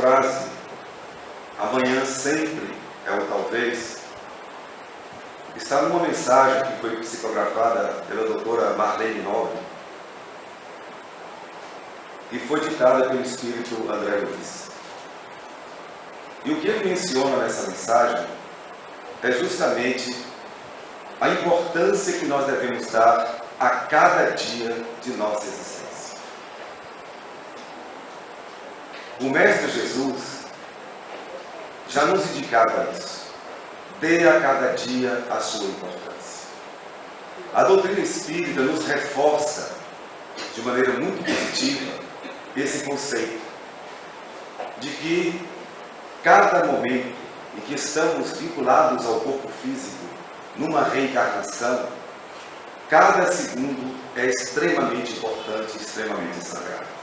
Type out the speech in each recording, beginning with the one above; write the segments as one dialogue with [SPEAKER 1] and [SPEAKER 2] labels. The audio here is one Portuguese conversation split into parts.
[SPEAKER 1] frase, amanhã sempre é o talvez, está numa mensagem que foi psicografada pela doutora Marlene Nobre e foi ditada pelo espírito André Luiz. E o que ele menciona nessa mensagem é justamente a importância que nós devemos dar a cada dia de nossa existência. O Mestre Jesus já nos indicava isso. Dê a cada dia a sua importância. A doutrina espírita nos reforça de maneira muito positiva esse conceito de que cada momento em que estamos vinculados ao corpo físico, numa reencarnação, cada segundo é extremamente importante e extremamente sagrado.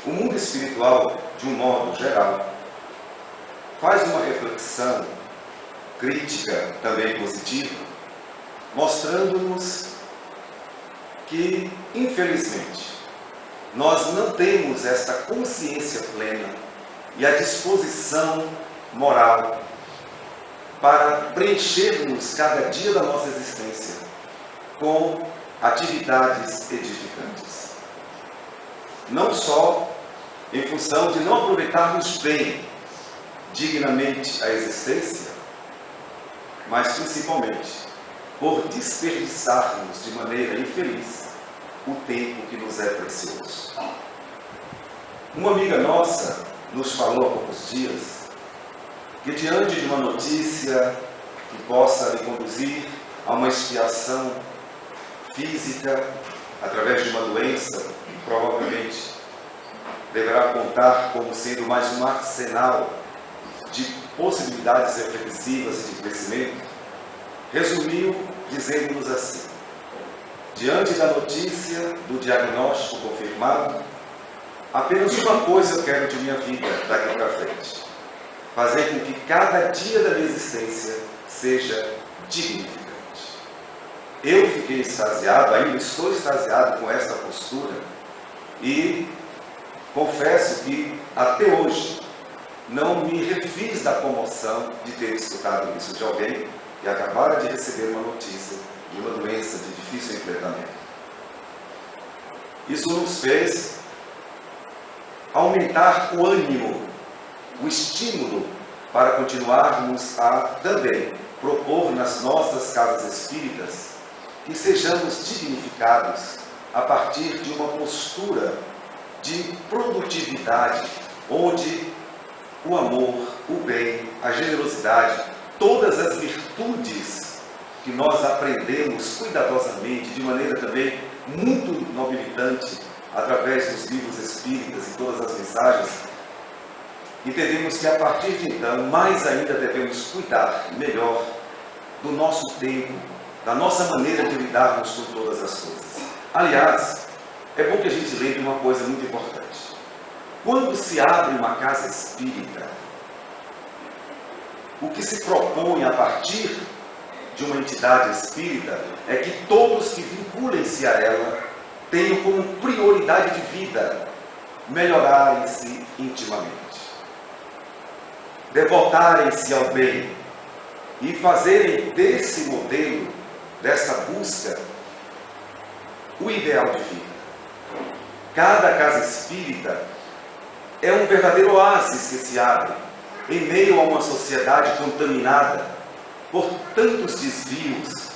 [SPEAKER 1] O mundo espiritual, de um modo geral, faz uma reflexão crítica, também positiva, mostrando-nos que, infelizmente, nós não temos esta consciência plena e a disposição moral para preenchermos cada dia da nossa existência com atividades edificantes. Não só em função de não aproveitarmos bem, dignamente, a existência, mas principalmente por desperdiçarmos de maneira infeliz o tempo que nos é precioso. Uma amiga nossa nos falou há poucos dias que, diante de uma notícia que possa lhe conduzir a uma expiação física através de uma doença que provavelmente deverá contar como sendo mais um arsenal de possibilidades reflexivas e de crescimento, resumiu dizendo-nos assim: diante da notícia do diagnóstico confirmado, apenas uma coisa eu quero de minha vida daqui para frente: fazer com que cada dia da minha existência seja dignificante. Eu fiquei extasiado, ainda estou extasiado com essa postura e confesso que até hoje não me refiz da comoção de ter escutado isso de alguém que acabara de receber uma notícia de uma doença de difícil enfrentamento. Isso nos fez aumentar o ânimo, o estímulo para continuarmos a também propor nas nossas casas espíritas que sejamos dignificados a partir de uma postura de produtividade, onde o amor, o bem, a generosidade, todas as virtudes que nós aprendemos cuidadosamente, de maneira também muito nobilitante, através dos livros espíritas e todas as mensagens, entendemos que a partir de então, mais ainda devemos cuidar melhor do nosso tempo, da nossa maneira de lidarmos com todas as coisas. Aliás, é bom que a gente lembre uma coisa muito importante. Quando se abre uma casa espírita, o que se propõe a partir de uma entidade espírita é que todos que vinculem-se a ela tenham como prioridade de vida melhorarem-se intimamente, devotarem-se ao bem e fazerem desse modelo, dessa busca, o ideal de vida. Cada casa espírita é um verdadeiro oásis que se abre em meio a uma sociedade contaminada por tantos desvios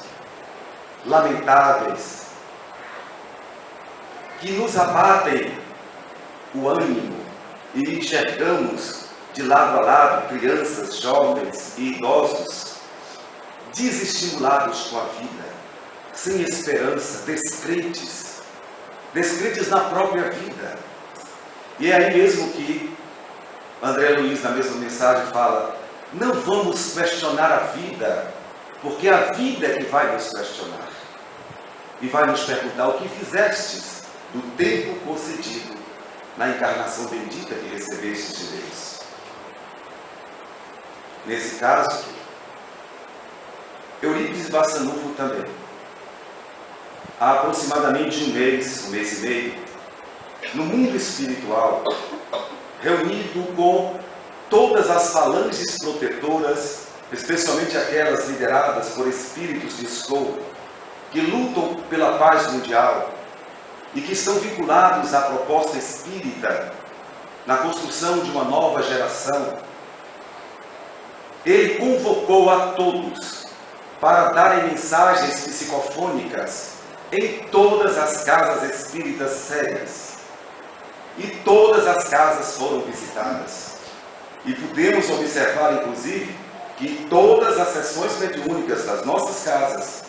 [SPEAKER 1] lamentáveis que nos abatem o ânimo e enxergamos de lado a lado crianças, jovens e idosos desestimulados com a vida, sem esperança, descrentes na própria vida. E é aí mesmo que André Luiz, na mesma mensagem, fala: não vamos questionar a vida, porque a vida é que vai nos questionar e vai nos perguntar o que fizestes do tempo concedido na encarnação bendita que recebestes de Deus. Nesse caso, Eurípides Bassanufo também, há aproximadamente um mês e meio, no mundo espiritual, reunido com todas as falanges protetoras, especialmente aquelas lideradas por espíritos de escolta, que lutam pela paz mundial e que estão vinculados à proposta espírita na construção de uma nova geração. Ele convocou a todos para darem mensagens psicofônicas em todas as casas espíritas sérias. E todas as casas foram visitadas. E podemos observar, inclusive, que todas as sessões mediúnicas das nossas casas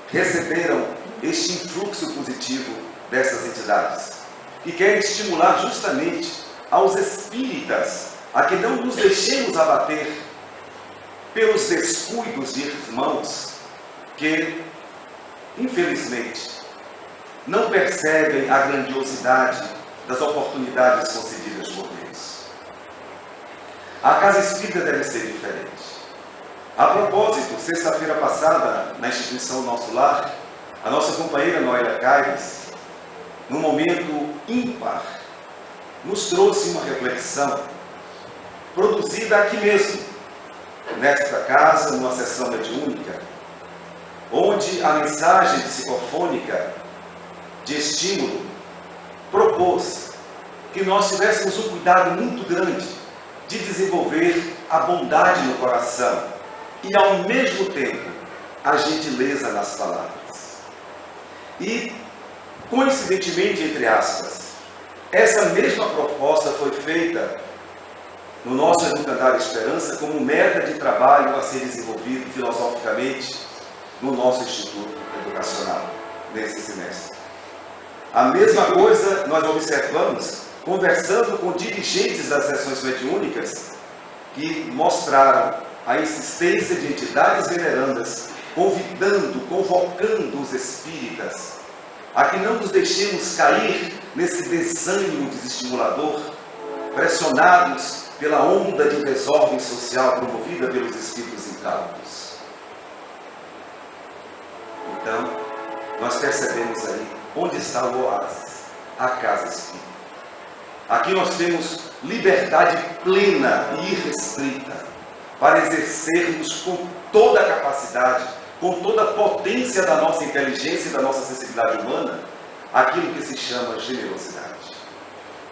[SPEAKER 1] receberam este influxo positivo dessas entidades, que querem estimular justamente aos espíritas a que não nos deixemos abater pelos descuidos de irmãos que, infelizmente, não percebem a grandiosidade das oportunidades concedidas por Deus. A casa espírita deve ser diferente. A propósito, sexta-feira passada, na instituição Nosso Lar, a nossa companheira Noélia Caires, num momento ímpar, nos trouxe uma reflexão produzida aqui mesmo, nesta casa, numa sessão mediúnica, onde a mensagem psicofônica de estímulo propôs que nós tivéssemos um cuidado muito grande de desenvolver a bondade no coração e, ao mesmo tempo, a gentileza nas palavras. E, coincidentemente, entre aspas, essa mesma proposta foi feita no nosso Educandário Esperança como meta de trabalho a ser desenvolvido filosoficamente no nosso Instituto Educacional, nesse semestre. A mesma coisa nós observamos conversando com dirigentes das sessões mediúnicas que mostraram a insistência de entidades venerandas, convocando os espíritas a que não nos deixemos cair nesse desânimo desestimulador, pressionados pela onda de desordem social promovida pelos espíritos incautos. Então, nós percebemos aí onde está o oásis, a casa espírita. Aqui nós temos liberdade plena e irrestrita para exercermos com toda a capacidade, com toda a potência da nossa inteligência e da nossa sensibilidade humana, aquilo que se chama generosidade.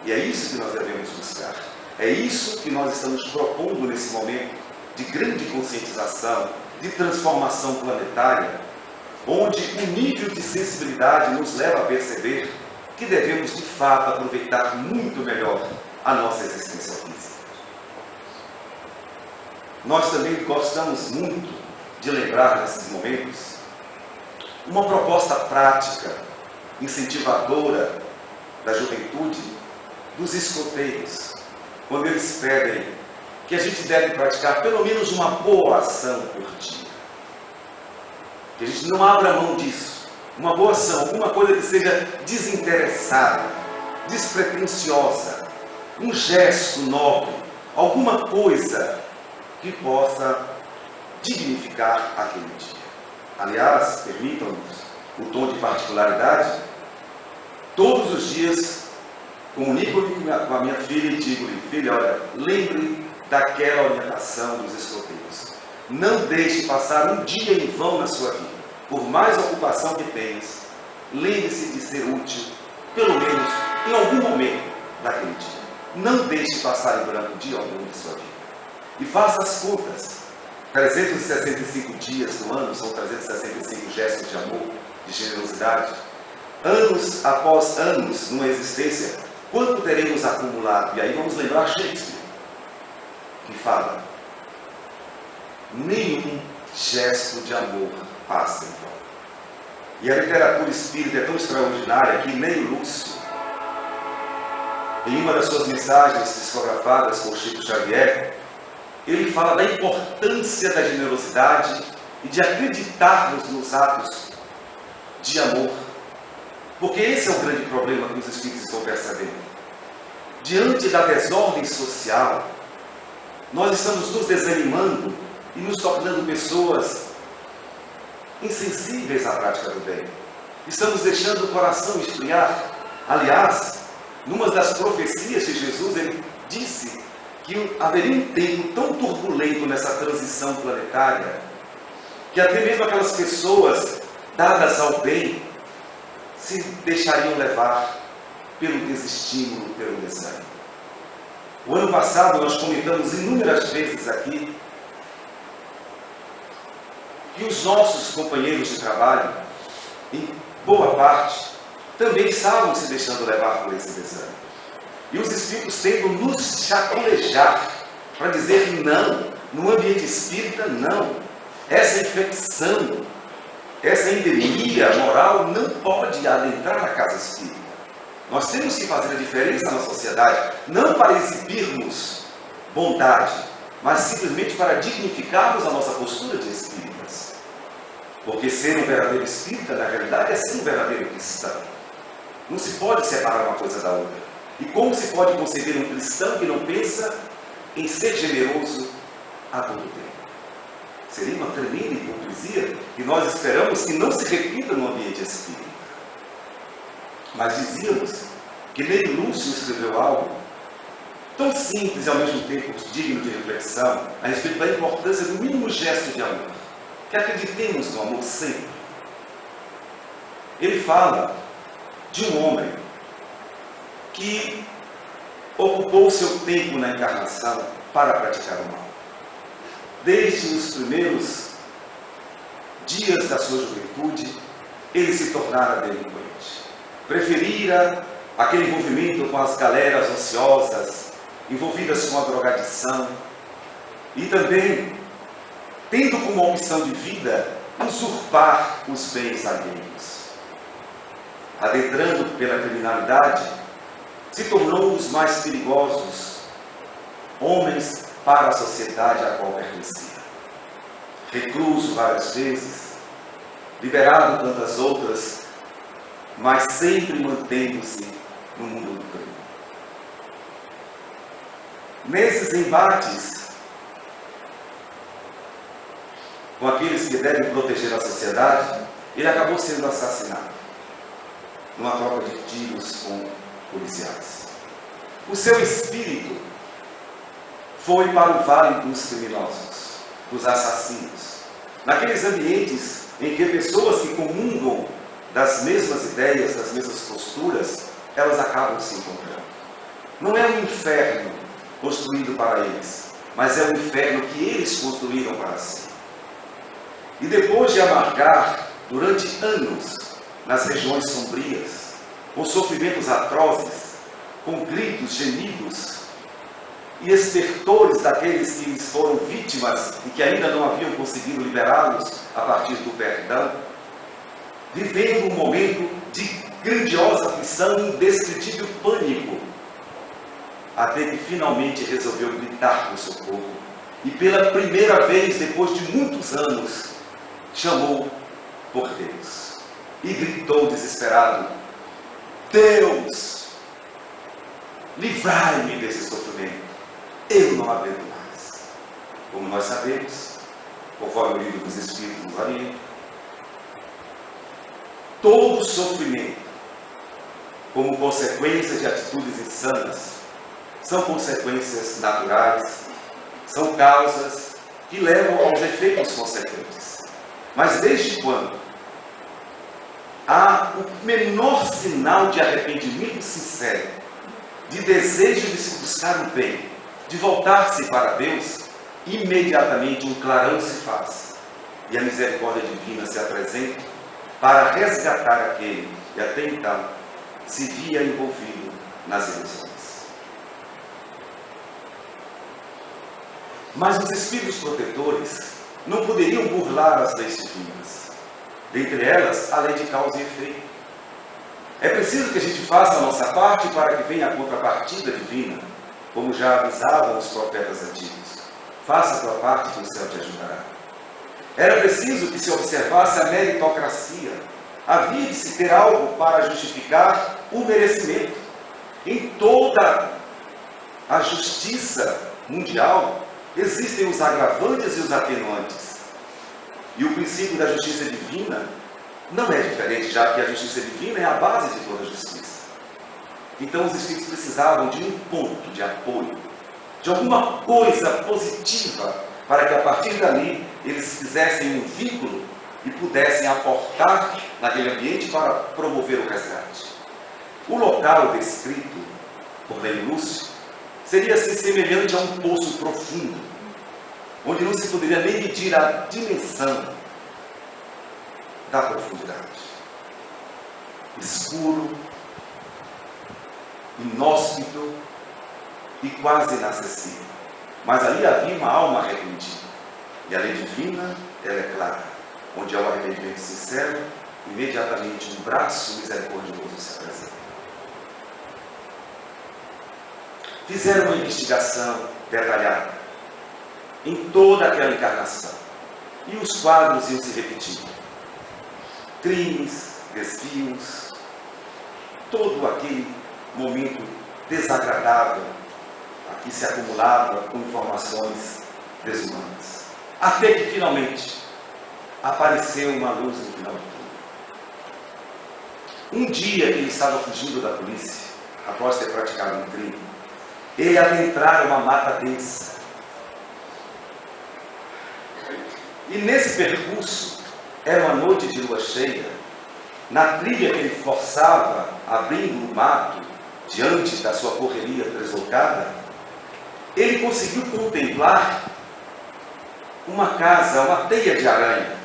[SPEAKER 1] E é isso que nós devemos buscar. É isso que nós estamos propondo nesse momento de grande conscientização, de transformação planetária, onde o nível de sensibilidade nos leva a perceber que devemos, de fato, aproveitar muito melhor a nossa existência física. Nós também gostamos muito de lembrar, nesses momentos, uma proposta prática, incentivadora da juventude, dos escoteiros, quando eles pedem que a gente deve praticar pelo menos uma boa ação por dia. Que a gente não abra mão disso. Uma boa ação, alguma coisa que seja desinteressada, despretensiosa, um gesto nobre, alguma coisa que possa dignificar aquele dia. Aliás, permitam-nos o tom de particularidade, todos os dias comunico-me com a minha filha e digo-lhe: filha, olha, lembre daquela orientação dos escoteiros. Não deixe passar um dia em vão na sua vida. Por mais ocupação que tenhas, lembre-se de ser útil, pelo menos em algum momento daquele dia. Não deixe passar em branco dia algum de sua vida. E faça as contas. 365 dias do ano são 365 gestos de amor, de generosidade. Anos após anos, numa existência, quanto teremos acumulado? E aí vamos lembrar Shakespeare, que fala: nenhum gesto de amor passa em vão. E a literatura espírita é tão extraordinária que nem Lúcio, em uma das suas mensagens psicografadas por Chico Xavier, ele fala da importância da generosidade e de acreditarmos nos atos de amor. Porque esse é o grande problema que os espíritos estão percebendo. Diante da desordem social, nós estamos nos desanimando e nos tornando pessoas insensíveis à prática do bem. Estamos deixando o coração esfriar. Aliás, numa das profecias de Jesus, ele disse que haveria um tempo tão turbulento nessa transição planetária, que até mesmo aquelas pessoas dadas ao bem se deixariam levar pelo desestímulo, pelo desânimo. O ano passado nós comentamos inúmeras vezes aqui que os nossos companheiros de trabalho, em boa parte, também estavam se deixando levar por esse desânimo. E os Espíritos tentam nos chacolejar para dizer não, no ambiente espírita não. Essa infecção, essa endemia moral não pode adentrar na casa espírita. Nós temos que fazer a diferença na sociedade, não para exibirmos bondade, mas simplesmente para dignificarmos a nossa postura de espíritas. Porque ser um verdadeiro espírita, na realidade, é ser um verdadeiro cristão. Não se pode separar uma coisa da outra. E como se pode conceber um cristão que não pensa em ser generoso a todo tempo? Seria uma tremenda hipocrisia que nós esperamos que não se repita no ambiente espírita. Mas dizíamos que Ney Lúcio escreveu algo tão simples e ao mesmo tempo digno de reflexão a respeito da importância do mínimo gesto de amor. Que acreditemos no amor sempre. Ele fala de um homem que ocupou o seu tempo na encarnação para praticar o mal. Desde os primeiros dias da sua juventude, ele se tornara delinquente. Preferira aquele envolvimento com as galeras ociosas, envolvidas com a drogadição, e também, tendo como opção de vida, usurpar os bens alheios. Adentrando pela criminalidade, se tornou um dos mais perigosos homens para a sociedade a qual pertencia. Recluso várias vezes, liberado tantas outras, mas sempre mantendo-se no mundo do crime. Nesses embates com aqueles que devem proteger a sociedade, ele acabou sendo assassinado numa troca de tiros com policiais. O seu espírito foi para o vale dos criminosos, dos assassinos, naqueles ambientes em que pessoas que comungam das mesmas ideias, das mesmas posturas, elas acabam se encontrando. Não é um inferno construído para eles, mas é um inferno que eles construíram para si. E depois de amargar durante anos nas regiões sombrias, com sofrimentos atrozes, com gritos, gemidos e estertores daqueles que lhes foram vítimas e que ainda não haviam conseguido liberá-los a partir do perdão, vivendo um momento de grandiosa aflição e indescritível pânico, até que finalmente resolveu gritar por socorro e pela primeira vez, depois de muitos anos, chamou por Deus e gritou desesperado: Deus, livrai-me desse sofrimento, eu não aguento mais. Como nós sabemos, conforme o livro dos Espíritos nos orienta, todo sofrimento, como consequência de atitudes insanas, são consequências naturais, são causas que levam aos efeitos consequentes. Mas desde quando há o menor sinal de arrependimento sincero, de desejo de se buscar o bem, de voltar-se para Deus, imediatamente um clarão se faz e a misericórdia divina se apresenta para resgatar aquele que até então se via envolvido nas ilusões. Mas os espíritos protetores não poderiam burlar as leis divinas. Dentre elas, a lei de causa e efeito. É preciso que a gente faça a nossa parte para que venha a contrapartida divina, como já avisavam os profetas antigos. Faça a tua parte que o céu te ajudará. Era preciso que se observasse a meritocracia. Havia de se ter algo para justificar o merecimento. Em toda a justiça mundial, existem os agravantes e os atenuantes. E o princípio da justiça divina não é diferente, já que a justiça divina é a base de toda a justiça. Então os espíritos precisavam de um ponto de apoio, de alguma coisa positiva, para que a partir dali eles fizessem um vínculo e pudessem aportar naquele ambiente para promover o resgate. O local descrito por Lei Lúcio seria assim, semelhante a um poço profundo, onde não se poderia nem medir a dimensão da profundidade. Escuro, inóspito e quase inacessível. Mas ali havia uma alma arrependida. E a lei divina, ela é clara. Onde há o arrependimento sincero, imediatamente um braço misericordioso se apresenta. Fizeram uma investigação detalhada em toda aquela encarnação. E os quadros iam se repetindo. Crimes, desvios, todo aquele momento desagradável a que se acumulava com informações desumanas. Até que finalmente apareceu uma luz no final do túnel. Um dia ele estava fugindo da polícia, após ter praticado um crime. Ele adentrara uma mata densa. E nesse percurso, era uma noite de lua cheia, na trilha que ele forçava, abrindo o mato, diante da sua correria deslocada, ele conseguiu contemplar uma casa, uma teia de aranha,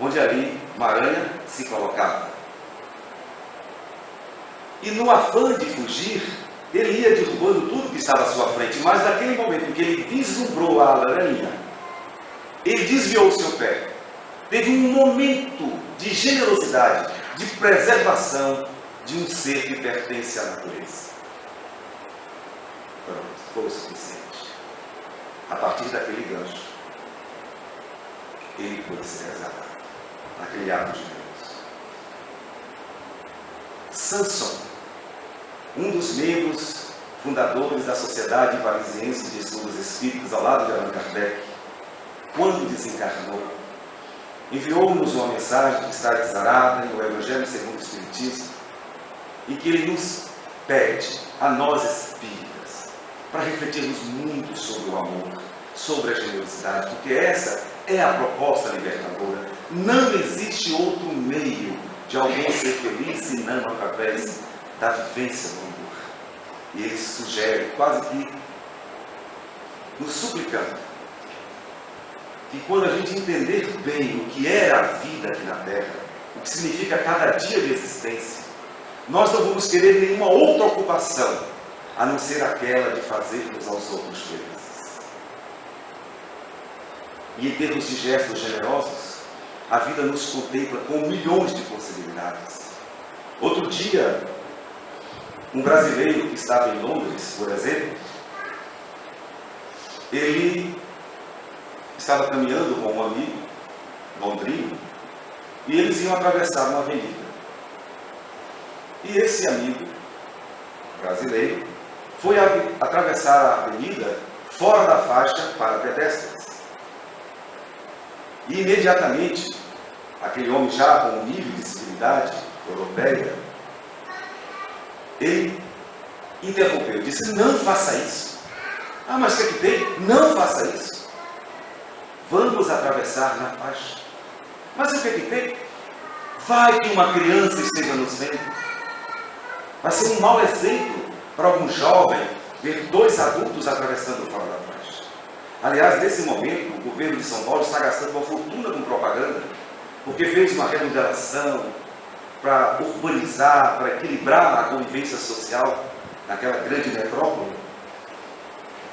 [SPEAKER 1] onde ali uma aranha se colocava. E no afã de fugir, ele ia derrubando tudo que estava à sua frente, mas naquele momento em que ele vislumbrou a aranha, ele desviou o seu pé. Teve um momento de generosidade, de preservação de um ser que pertence à natureza. Pronto, foi o suficiente. A partir daquele gancho, ele pôde ser resgatado, naquele ato de Deus. Samson, um dos membros fundadores da Sociedade Parisiense de Estudos Espíritas, ao lado de Allan Kardec, quando desencarnou, enviou-nos uma mensagem que está exarada no Evangelho segundo o Espiritismo, em que ele nos pede, a nós espíritas, para refletirmos muito sobre o amor, sobre a generosidade, porque essa é a proposta libertadora. Não existe outro meio de alguém ser feliz senão através da vivência do amor. E ele sugere, quase que nos suplicando, que quando a gente entender bem o que é a vida aqui na Terra, o que significa cada dia de existência, nós não vamos querer nenhuma outra ocupação, a não ser aquela de fazermos aos outros felizes. E em termos de gestos generosos, a vida nos contempla com milhões de possibilidades. Outro dia, um brasileiro que estava em Londres, por exemplo, ele estava caminhando com um amigo londrino e eles iam atravessar uma avenida. E esse amigo brasileiro foi atravessar a avenida fora da faixa para pedestres. E imediatamente, aquele homem já com um nível de civilidade europeia, ele interrompeu, disse: não faça isso. Ah, mas o que é que tem? Não faça isso. Vamos atravessar na faixa. Mas o que é que tem? Vai que uma criança esteja nos vendo. Vai ser um mau exemplo para algum jovem ver dois adultos atravessando fora da faixa. Aliás, nesse momento, o governo de São Paulo está gastando uma fortuna com propaganda, porque fez uma remodelação para urbanizar, para equilibrar a convivência social naquela grande metrópole,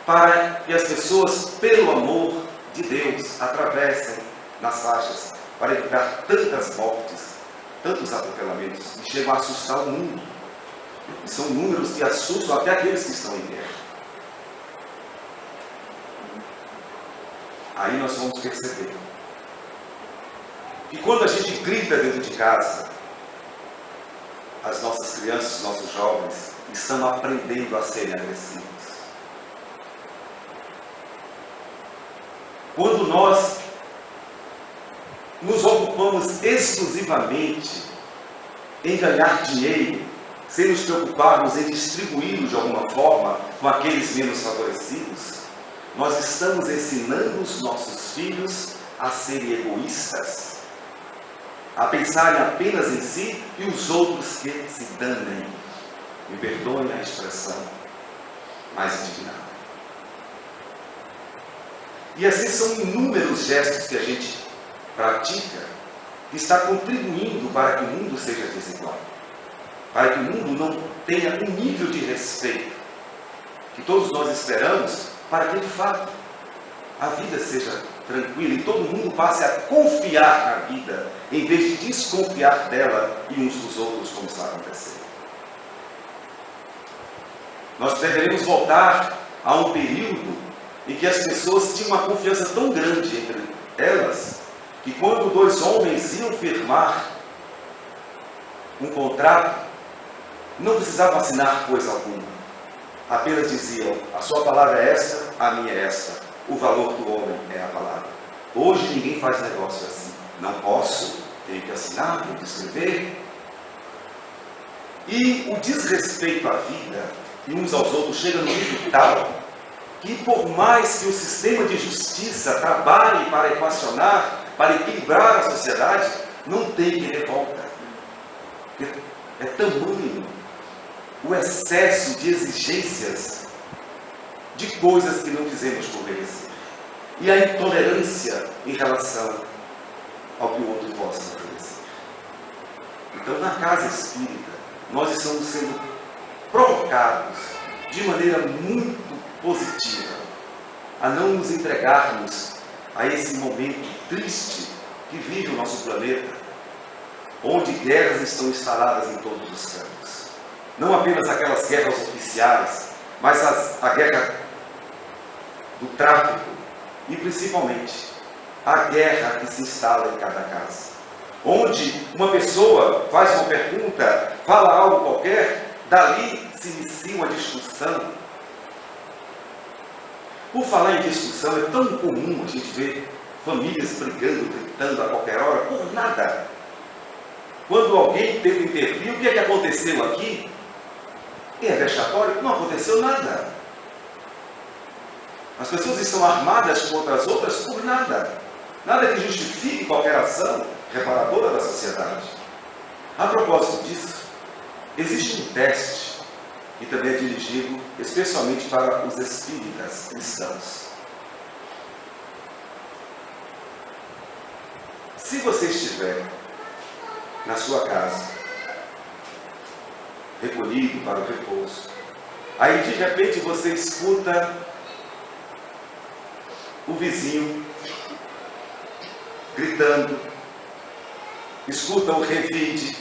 [SPEAKER 1] para que as pessoas, pelo amor de Deus, atravessem nas faixas, para evitar tantas mortes, tantos atropelamentos, que chegam a assustar o mundo. E são números que assustam até aqueles que estão em guerra. Aí nós vamos perceber que quando a gente grita dentro de casa, as nossas crianças, os nossos jovens estão aprendendo a serem agressivos. Quando nós nos ocupamos exclusivamente em ganhar dinheiro, sem nos preocuparmos em distribuí-los de alguma forma com aqueles menos favorecidos, nós estamos ensinando os nossos filhos a serem egoístas, a pensarem apenas em si e os outros que se danem. Me perdoem a expressão mais indignada. E assim são inúmeros gestos que a gente pratica, que está contribuindo para que o mundo seja desigual, para que o mundo não tenha um nível de respeito que todos nós esperamos, para que de fato a vida seja tranquila e todo mundo passe a confiar na vida, em vez de desconfiar dela e uns dos outros, como está acontecendo. Nós deveremos voltar a um período em que as pessoas tinham uma confiança tão grande entre elas, que quando dois homens iam firmar um contrato, não precisavam assinar coisa alguma. Apenas diziam, a sua palavra é esta, a minha é esta. O valor do homem é a palavra. Hoje ninguém faz negócio assim. Não posso, tenho que assinar, tenho que escrever. E o desrespeito à vida e uns aos outros chega no nível tal que, por mais que o sistema de justiça trabalhe para equacionar, para equilibrar a sociedade, não tem que revolta. É tamanho o excesso de exigências de coisas que não fizemos por merecer. E a intolerância em relação ao que o outro possa oferecer. Então, na casa espírita, nós estamos sendo provocados de maneira muito positiva a não nos entregarmos a esse momento triste que vive o nosso planeta, onde guerras estão instaladas em todos os campos. Não apenas aquelas guerras oficiais, mas a guerra do tráfico e principalmente a guerra que se instala em cada casa. Onde uma pessoa faz uma pergunta, fala algo qualquer, dali se inicia uma discussão. Por falar em discussão, é tão comum a gente ver famílias brigando, gritando a qualquer hora, por nada. Quando alguém tenta intervir, o que é que aconteceu aqui? E é vexatório, não aconteceu nada. As pessoas estão armadas contra as outras por nada. Nada que justifique qualquer ação reparadora da sociedade. A propósito disso, existe um teste que também é dirigido especialmente para os espíritas cristãos. Se você estiver na sua casa, recolhido para o repouso, aí de repente você escuta o vizinho gritando, escuta o revide,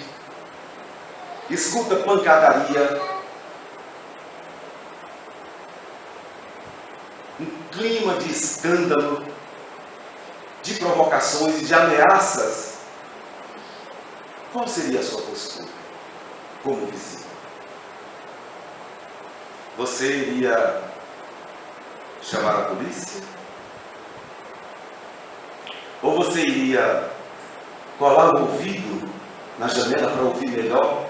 [SPEAKER 1] escuta pancadaria, um clima de escândalo, de provocações e de ameaças. Qual seria a sua postura como vizinho? Você iria chamar a polícia? Ou você iria colar o ouvido na janela para ouvir melhor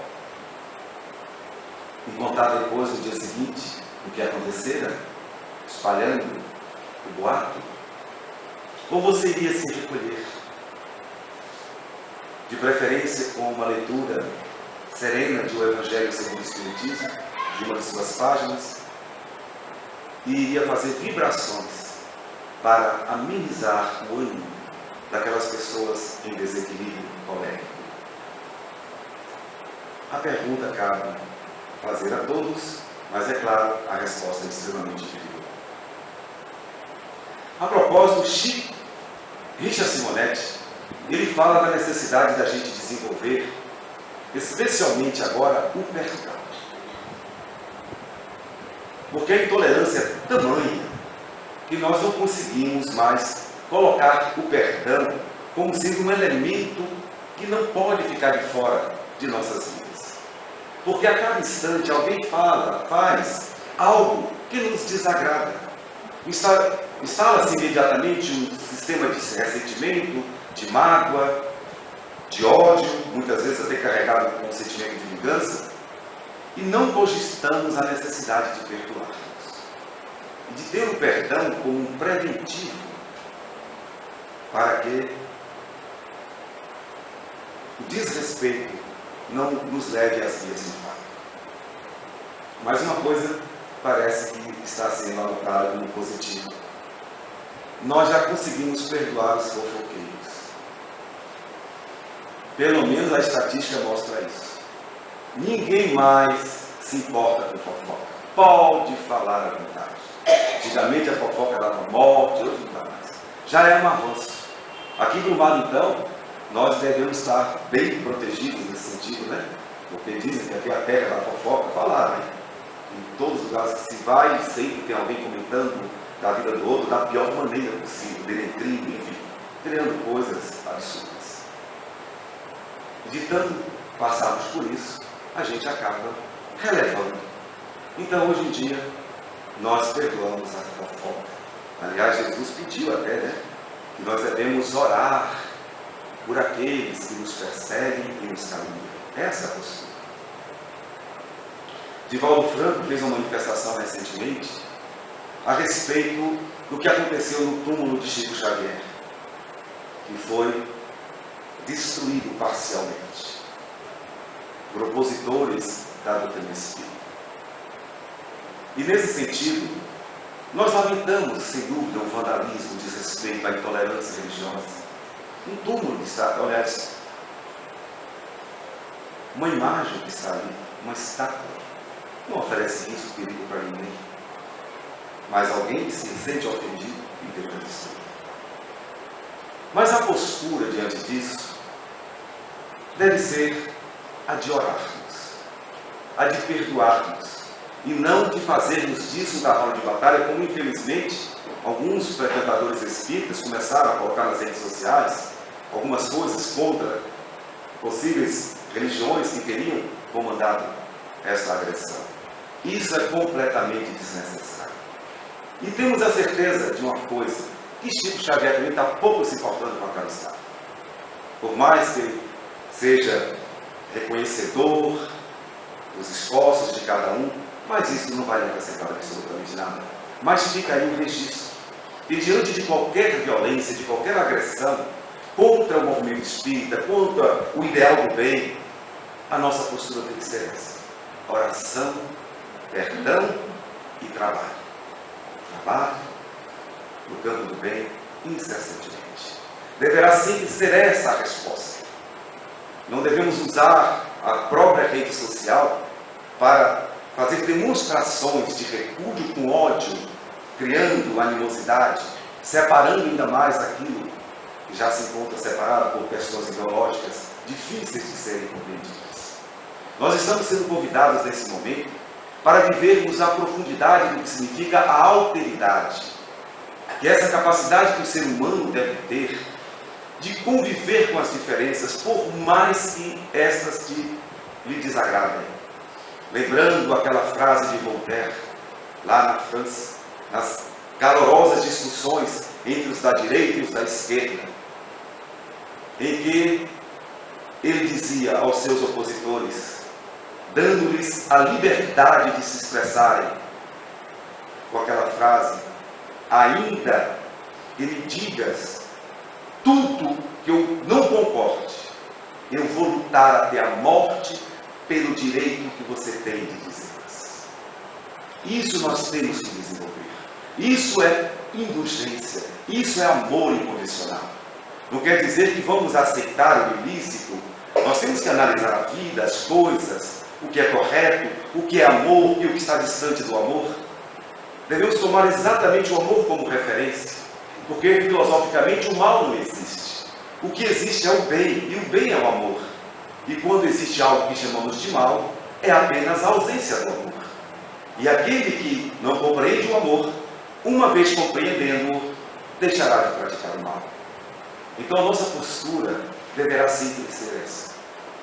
[SPEAKER 1] e contar depois, no dia seguinte, o que acontecera, espalhando o boato? Ou você iria se recolher, de preferência com uma leitura serena de O Evangelho segundo o Espiritismo, de uma de suas páginas, e iria fazer vibrações para amenizar o ânimo daquelas pessoas em desequilíbrio colérico? A pergunta cabe fazer a todos, mas é claro, a resposta é extremamente individual. A propósito, Richard Simonetti, ele fala da necessidade da gente desenvolver, especialmente agora, o perdão. Porque a intolerância é tamanha que nós não conseguimos mais colocar o perdão como sendo um elemento que não pode ficar de fora de nossas vidas. Porque a cada instante alguém fala, faz algo que nos desagrada. Instala-se imediatamente um sistema de ressentimento, de mágoa, de ódio, muitas vezes até carregado com um sentimento de vingança. e não cogitamos a necessidade de perdoarmos. E de ter o perdão como um preventivo para que o desrespeito não nos leve às vias de fato. Mas uma coisa parece que está sendo anotada como positivo. Nós já conseguimos perdoar os fofoqueiros. Pelo menos a estatística mostra isso. Ninguém mais se importa com fofoca. Pode falar à vontade. Antigamente a fofoca dava morte, hoje não dá mais. Já é um avanço. Aqui no mar, então, nós devemos estar bem protegidos nesse sentido, né? Porque dizem que aqui é a terra da fofoca, falaram, né? Em todos os lugares que se vai, sempre tem alguém comentando da vida do outro da pior maneira possível, denegrindo, enfim, criando coisas absurdas. De tanto passarmos por isso, a gente acaba relevando. Então, hoje em dia, nós perdoamos a fofoca. Aliás, Jesus pediu até, né, que nós devemos orar por aqueles que nos perseguem e nos caluniam. Essa é a postura. Divaldo Franco fez uma manifestação recentemente a respeito do que aconteceu no túmulo de Chico Xavier, que foi destruído parcialmente por opositores da doutrina espírita. E nesse sentido, nós lamentamos, sem dúvida, o vandalismo, o desrespeito, a intolerância religiosa. Um túmulo que está, aliás, uma imagem que está ali, uma estátua, não oferece risco, perigo para ninguém. Mas alguém que se sente ofendido e tenta destruir. Mas a postura diante disso deve ser a de orarmos, a de perdoarmos, e não de fazermos disso da roda de batalha, como infelizmente alguns frequentadores espíritas começaram a colocar nas redes sociais algumas coisas contra possíveis religiões que teriam comandado essa agressão. Isso é completamente desnecessário. E temos a certeza de uma coisa, que Chico Xavier também está pouco se importando com aquela história. Por mais que ele seja reconhecedor dos esforços de cada um, mas isso não vai acrescentar absolutamente nada. Mas fica aí o registro. E diante de qualquer violência, de qualquer agressão, contra o movimento espírita, contra o ideal do bem, a nossa postura tem que ser essa. Oração, perdão e trabalho. Trabalho no campo do bem incessantemente. Deverá sempre ser essa a resposta. Não devemos usar a própria rede social para fazer demonstrações de repúdio com ódio, criando animosidade, separando ainda mais aquilo que já se encontra separado por questões ideológicas difíceis de serem compreendidas. Nós estamos sendo convidados nesse momento para vivermos a profundidade do que significa a alteridade, que é essa capacidade que o ser humano deve ter de conviver com as diferenças, por mais que estas lhe desagradem. Lembrando aquela frase de Voltaire, lá na França, nas calorosas discussões entre os da direita e os da esquerda, em que ele dizia aos seus opositores, dando-lhes a liberdade de se expressarem, com aquela frase: ainda que me digas tudo que eu não concorde, eu vou lutar até a morte pelo direito que você tem de dizer. Isso nós temos que desenvolver. Isso é indulgência. Isso é amor incondicional. Não quer dizer que vamos aceitar o ilícito. Nós temos que analisar a vida, as coisas, o que é correto, o que é amor e o que está distante do amor. Devemos tomar exatamente o amor como referência, porque filosoficamente o mal não existe. O que existe é o bem, e o bem é o amor. E quando existe algo que chamamos de mal, é apenas a ausência do amor. E aquele que não compreende o amor, uma vez compreendendo-o, deixará de praticar o mal. Então a nossa postura deverá sempre ser essa.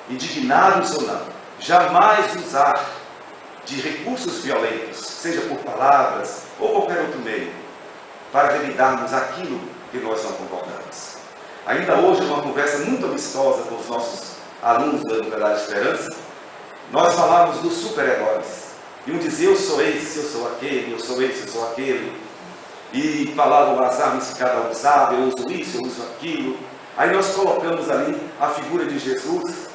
[SPEAKER 1] Indignados ou não, jamais usar de recursos violentos, seja por palavras ou qualquer outro meio, para revidarmos aquilo que nós não concordamos. Ainda hoje, uma conversa muito amistosa com os nossos alunos da Universidade Esperança, nós falávamos dos super-heróis. E um dizia, eu sou esse, eu sou aquele, eu sou esse, eu sou aquele. E falavam as armas que cada um usava, eu uso isso, eu uso aquilo. Aí nós colocamos ali a figura de Jesus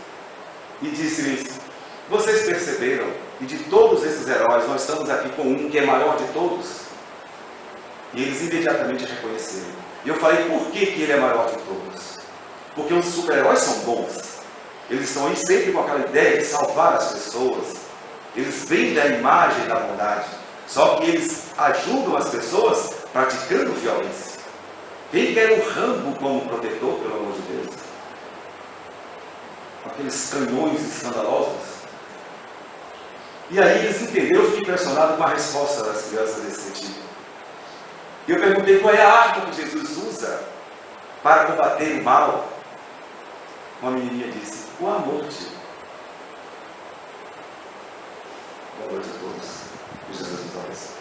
[SPEAKER 1] e disse-lhes, vocês perceberam que de todos esses heróis nós estamos aqui com um que é maior de todos? E eles imediatamente reconheceram. E eu falei, por que ele é maior de todos? Porque os super-heróis são bons. Eles estão aí sempre com aquela ideia de salvar as pessoas. Eles vêm da imagem da bondade. Só que eles ajudam as pessoas praticando violência. Quem quer o Rambo como protetor, pelo amor de Deus? Aqueles canhões escandalosos. E aí eles entenderam, eu fiquei impressionado com a resposta das crianças desse sentido. E eu perguntei qual é a arma que Jesus usa para combater o mal. Uma menininha disse, o amor, tio. Boa noite a todos. Que Jesus nos abençoe.